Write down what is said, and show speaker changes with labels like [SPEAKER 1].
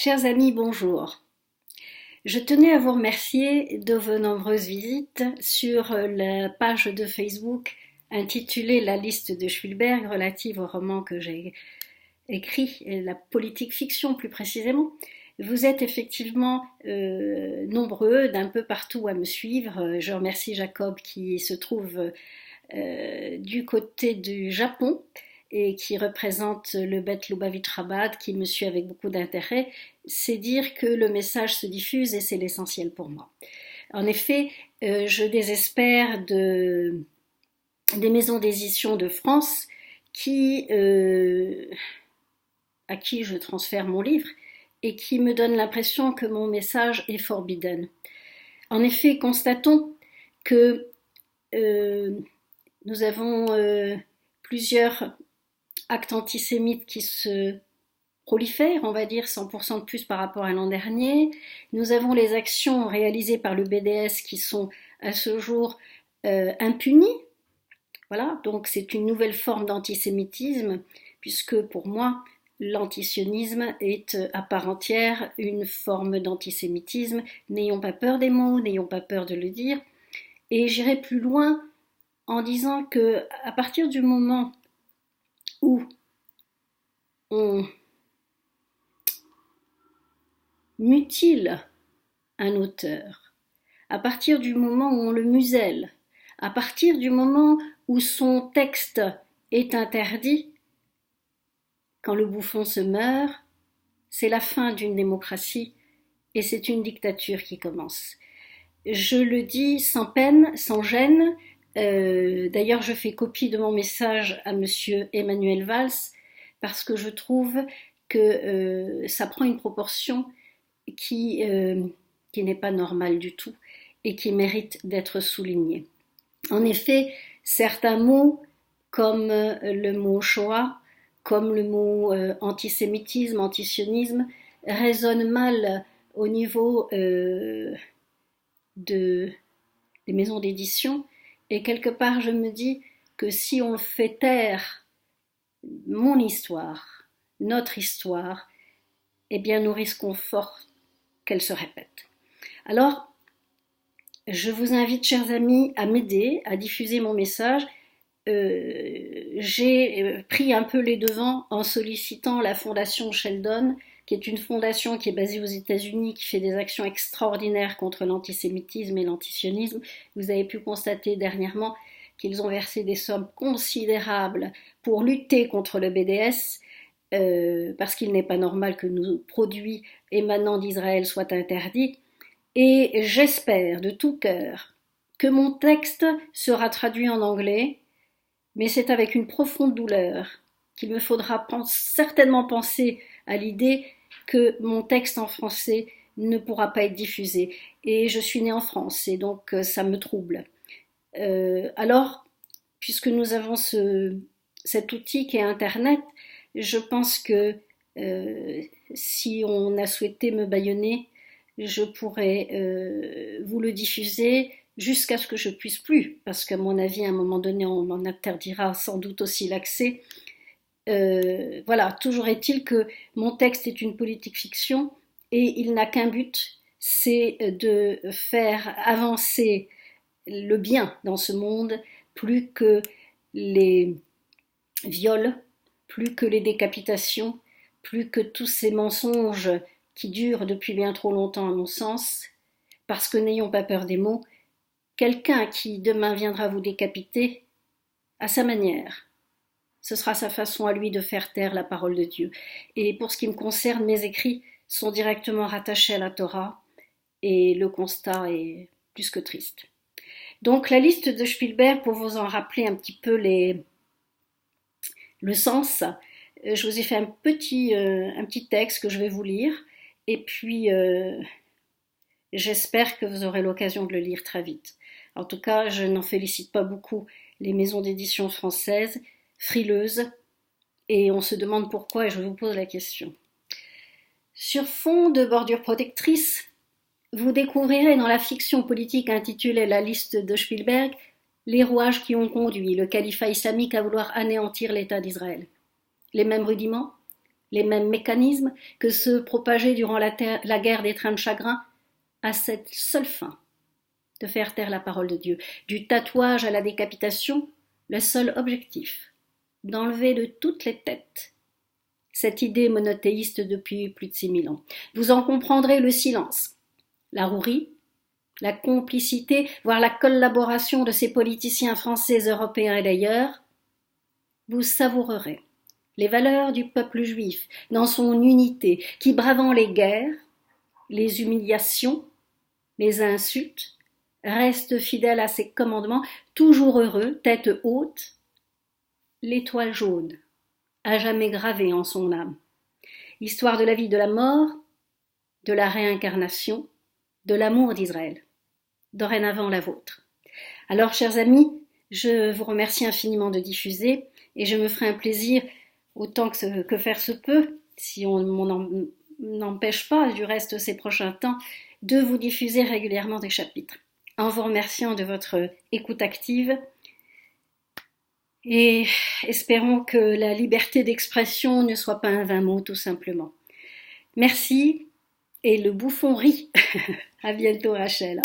[SPEAKER 1] Chers amis, bonjour. Je tenais à vous remercier de vos nombreuses visites sur la page de Facebook intitulée La liste de Spielberg relative au roman que j'ai écrit, la politique fiction plus précisément. Vous êtes effectivement nombreux d'un peu partout à me suivre. Je remercie Jacob qui se trouve du côté du Japon et qui représente le Bet Lubavitch Chabad, qui me suit avec beaucoup d'intérêt. C'est dire que le message se diffuse et c'est l'essentiel pour moi. En effet, je désespère des maisons d'édition de France à qui je transfère mon livre et qui me donnent l'impression que mon message est forbidden. En effet, constatons que nous avons plusieurs actes antisémites qui se prolifèrent, on va dire 100% de plus par rapport à l'an dernier. Nous avons les actions réalisées par le BDS qui sont à ce jour impunies. Voilà, donc c'est une nouvelle forme d'antisémitisme, puisque pour moi, l'antisionisme est à part entière une forme d'antisémitisme. N'ayons pas peur des mots, n'ayons pas peur de le dire. Et j'irai plus loin en disant que à partir du moment où on mutile un auteur, à partir du moment où on le muselle, à partir du moment où son texte est interdit, quand le bouffon se meurt, c'est la fin d'une démocratie et c'est une dictature qui commence. Je le dis sans peine, sans gêne. D'ailleurs, je fais copie de mon message à monsieur Emmanuel Valls parce que je trouve que ça prend une proportion qui n'est pas normale du tout et qui mérite d'être soulignée. En effet, certains mots, comme le mot Shoah, comme le mot antisémitisme, antisionisme, résonnent mal au niveau des maisons d'édition. Et quelque part, je me dis que si on fait taire mon histoire, notre histoire, eh bien nous risquons fort qu'elle se répète. Alors, je vous invite, chers amis, à m'aider, à diffuser mon message. J'ai pris un peu les devants en sollicitant la fondation Sheldon, qui est une fondation qui est basée aux États-Unis, qui fait des actions extraordinaires contre l'antisémitisme et l'antisionisme. Vous avez pu constater dernièrement qu'ils ont versé des sommes considérables pour lutter contre le BDS, parce qu'il n'est pas normal que nos produits émanant d'Israël soient interdits. Et j'espère de tout cœur que mon texte sera traduit en anglais, mais c'est avec une profonde douleur qu'il me faudra certainement penser à l'idée que mon texte en français ne pourra pas être diffusé. Et je suis née en France, et donc ça me trouble. Alors, puisque nous avons cet outil qui est Internet, je pense que si on a souhaité me bâillonner, je pourrais vous le diffuser jusqu'à ce que je puisse plus, parce qu'à mon avis, à un moment donné, on m'en interdira sans doute aussi l'accès. Voilà, toujours est-il que mon texte est une politique fiction et il n'a qu'un but, c'est de faire avancer le bien dans ce monde, plus que les viols, plus que les décapitations, plus que tous ces mensonges qui durent depuis bien trop longtemps à mon sens, parce que n'ayons pas peur des mots, quelqu'un qui demain viendra vous décapiter, à sa manière, ce sera sa façon à lui de faire taire la parole de Dieu. Et pour ce qui me concerne, mes écrits sont directement rattachés à la Torah, et le constat est plus que triste. Donc la liste de Spielberg, pour vous en rappeler un petit peu le sens, je vous ai fait un petit texte que je vais vous lire, et puis j'espère que vous aurez l'occasion de le lire très vite. En tout cas, je n'en félicite pas beaucoup les maisons d'édition françaises, frileuses, et on se demande pourquoi, et je vous pose la question. Sur fond de bordure protectrice, vous découvrirez dans la fiction politique intitulée La liste de Spielberg les rouages qui ont conduit le califat islamique à vouloir anéantir l'État d'Israël. Les mêmes rudiments, les mêmes mécanismes que ceux propagés durant la guerre des trains de chagrin, à cette seule fin, de faire taire la parole de Dieu. Du tatouage à la décapitation, le seul objectif, d'enlever de toutes les têtes cette idée monothéiste depuis plus de 6000 ans. Vous en comprendrez le silence, la rouerie, la complicité, voire la collaboration de ces politiciens français, européens et d'ailleurs. Vous savourerez les valeurs du peuple juif dans son unité, qui, bravant les guerres, les humiliations, les insultes, reste fidèle à ses commandements, toujours heureux, tête haute, l'étoile jaune, à jamais gravée en son âme. Histoire de la vie, de la mort, de la réincarnation, de l'amour d'Israël. Dorénavant la vôtre. Alors, chers amis, je vous remercie infiniment de diffuser et je me ferai un plaisir, autant que faire se peut, si on m'en n'empêche pas du reste ces prochains temps, de vous diffuser régulièrement des chapitres. En vous remerciant de votre écoute active et espérons que la liberté d'expression ne soit pas un vain mot tout simplement. Merci et le bouffon rit. À bientôt Rachel.